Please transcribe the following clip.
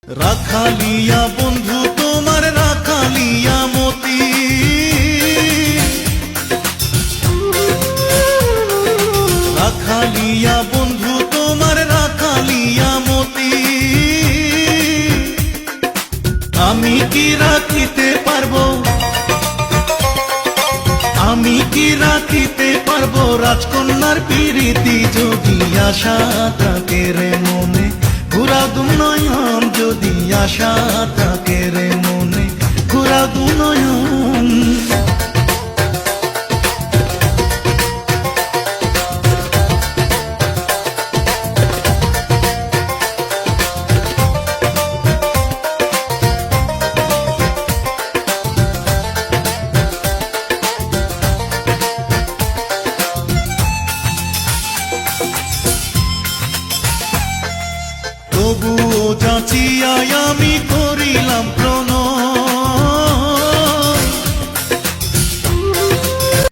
রাখালিয়া বন্ধু তোমার রাখালিয়া মতি, রাখালিয়া বন্ধু তোমার রাখালিয়া মতি। আমি কি রাখিতে পারবো, আমি কি রাখিতে পারবো রাজকন্যার প্রীতি, যদি আশা থাকে রে মনে ঘুরা দু নয়ন, যদি আশা থাকে রে মনে ঘুরা দু নয়ন। তবুও যাচিয়াই আমি